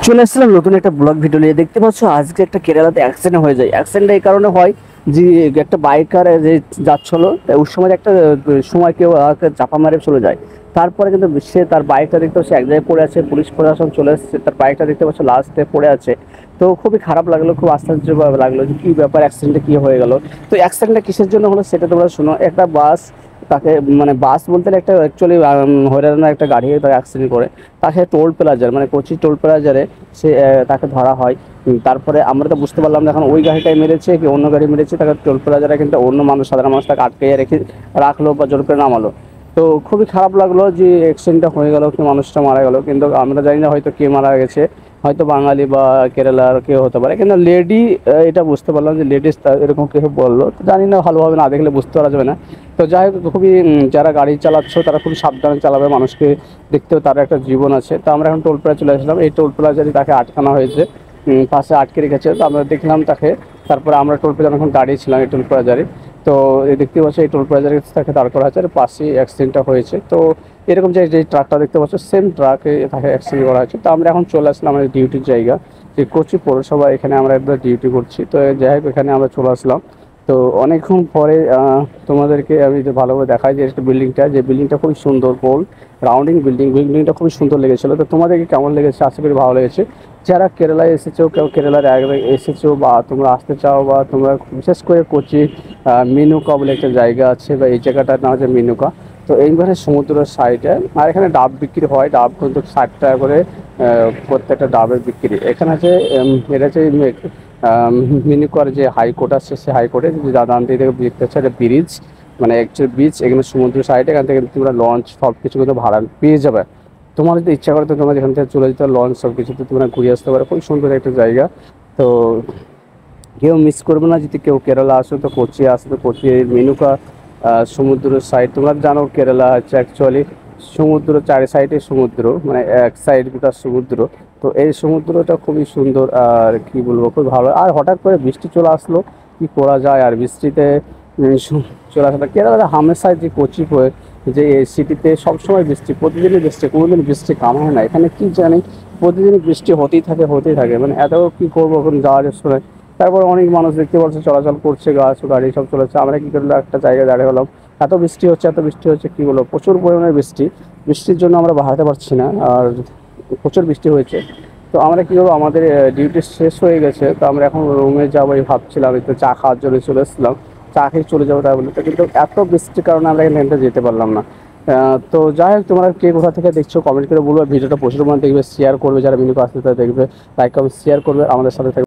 চলে আসছিলাম নতুন একটা ব্লগ ভিডিও নিয়ে। দেখতে পাচ্ছ আজকে একটা কেরালাতে অ্যাক্সিডেন্ট হয়ে যায়। অ্যাক্সিডেন্ট এই কারণে হয় যে একটা বাইকার যে যাচ্ছিল ওই সময় একটা সময় কেউ চাপা মারে চলে যায়। তারপরে কিন্তু সে তার বাইকটা দেখতে পাচ্ছে এক জায়গায় পড়ে আছে, পুলিশ প্রশাসন চলে এসেছে, তার বাইকটা দেখতে পাচ্ছে লাস্টে পড়ে আছে। তো খুবই খারাপ লাগলো, খুব আশ্চর্য লাগলো যে কী ব্যাপার, অ্যাক্সিডেন্টটা কী হয়ে গেল। তো অ্যাক্সিডেন্টটা কিসের জন্য হলো সেটা তোমরা শোনো। একটা বাস তাকে মানে বাস বলতে একটা অ্যাকচুয়ালি হরিয়ানার একটা গাড়ি তাকে অ্যাক্সিডেন্ট করে তাকে টোল প্লাজার মানে কোচি টোল প্লাজারে সে তাকে ধরা হয়। তারপরে আমরা তো বুঝতে পারলাম না এখন ওই গাড়িটাই মেরেছে কি অন্য গাড়ি মেরেছে, তাকে টোল প্লাজারে কিন্তু অন্য মানুষ সাধারণ মানুষ তাকে আটকে রাখলো বা জোর করে নামালো। তো খুবই খারাপ লাগলো যে অ্যাক্সিডেন্টটা হয়ে গেল, কি মানুষটা মারা গেল, কিন্তু আমরা জানি না হয়তো কে মারা গেছে, হয়তো বাঙালি বা কেরালার কেউ হতে পারে, কিন্তু লেডি এটা বুঝতে পারলাম যে লেডিস এরকম কেউ বললো, তো জানি না, ভালোভাবে না দেখলে বুঝতে পারা যাবে না। তো যাই হোক খুবই যারা গাড়ি চালাচ্ছ তারা খুবই সাবধানে চালাবে, মানুষকে দেখতেও তার একটা জীবন আছে। তো আমরা এখন টোল প্লাজা চলে আসলাম, এই টোল প্লাজারই তাকে আটকানো হয়েছে, পাশে আটকে রেখেছে। তো আমরা দেখলাম তাকে, তারপরে আমরা টোল প্লাজা এখন দাঁড়িয়েছিলাম এই টোল প্লাজারে। তো এই দেখতে পাচ্ছি এই টোল প্লাজারে তাকে দাঁড় করা আছে, আর পাশেই অ্যাক্সিডেন্টটা হয়েছে। তো এরকম যে যে ট্রাকটা দেখতে পাচ্ছ সেম ট্রাকে তাকে অ্যাক্সিডেন্ট করা হয়েছে। তো আমরা এখন চলে আসলাম আমাদের ডিউটির জায়গা, যে কোচি পৌরসভা, এখানে আমরা একটা ডিউটি করছি। তো যাই হোক এখানে আমরা চলে আসলাম। তো অনেকক্ষণ পরে তোমাদেরকে আমি যে ভালোভাবে দেখাই যে একটা বিল্ডিংটা, যে বিল্ডিংটা খুবই সুন্দর, গোল রাউন্ডিং বিল্ডিংটা খুবই সুন্দর লেগেছিলো। তো তোমাদেরকে কেমন লেগেছে, আশা করি ভালো লেগেছে। যারা কেরালায় এসেছো, কেউ কেরালার আগে এসেছো বা তোমরা আসতে চাও, বা তোমরা বিশেষ করে কোচি মেনুকা বলে একটা জায়গা আছে, বা এই জায়গাটার নাম হচ্ছে মেনুকা। তো এইখানে সমুদ্রের সাইডে, আর এখানে ডাব বিক্রি হয়, ডাব কিন্তু 60 টাকা করে প্রত্যেকটা ডাবের বিক্রি। এখানে আছে এটা হচ্ছে মিনিকর যে হাইকোর্ট আছে, সে হাইকোর্টে দাদান থেকে দেখতে হচ্ছে একটা ব্রিজ, মানে অ্যাকচুয়ালি বিচ, এখানে সমুদ্র সাইডে, এখান থেকে তোমরা লঞ্চ সব কিছু কিন্তু ভাড়া পেয়ে যাবে। তোমার যদি ইচ্ছা করে তো তোমরা যেখান থেকে চলে যেতে লঞ্চ সব কিছুতে তোমরা ঘুরে আসতে পারো, খুব সুন্দর একটা জায়গা। তো কেউ মিস করবে না, যদি কেউ কেরালা আসো তো কোচি আসো, তো কোচি মেনুকা সমুদ্র সাইড। তোমরা জানো কেরালা হচ্ছে অ্যাকচুয়ালি সমুদ্র, চারি সাইডে সমুদ্র, মানে এক সাইড তার সমুদ্র। তো এই সমুদ্রটা খুবই সুন্দর, আর কি বলবো, খুব ভালো। আর হঠাৎ করে বৃষ্টি চলে আসলো, কি করা যায়, আর বৃষ্টিতে চলে আসলো। কেরালা হামেশায় যে কোচি যে এই সিটিতে সবসময় বৃষ্টি, প্রতিদিনই বৃষ্টি, কোনোদিন বৃষ্টি কাম হয় না এখানে, কি জানি প্রতিদিনই বৃষ্টি হতেই থাকে, মানে এত কি করবো এখন যাওয়ার সময়। তারপর অনেক মানুষ দেখতে পাচ্ছে চলাচল করছে, গাড়ি সব চলেছে, আমরা কি করলাম একটা জায়গায় দাঁড়িয়ে হলাম। এত বৃষ্টি হচ্ছে কি বলবো, প্রচুর পরিমাণে বৃষ্টির জন্য আমরা বাড়াতে পারছি না, আর প্রচুর বৃষ্টি হয়েছে। তো আমরা কী করবো, আমাদের ডিউটি শেষ হয়ে গেছে, তো আমরা এখন রুমে যাবো ভাবছিলাম, একটু চা খাওয়ার জন্য চলে এসেছিলাম, চা খেয়ে চলে যাবো তাই বলে। তো কিন্তু এত বৃষ্টির কারণে আমরা এখানে যেতে পারলাম না। তো যাই হোক তোমরা কে কোথা থেকে দেখছো কমেন্ট করে বলবে, ভিডিওটা প্রচুর পরিমাণে দেখবে, শেয়ার করবে, যারা মিনি আসতে তারা দেখবে, লাইক কমেন্ট শেয়ার করবে, আমাদের সাথে থাকবে।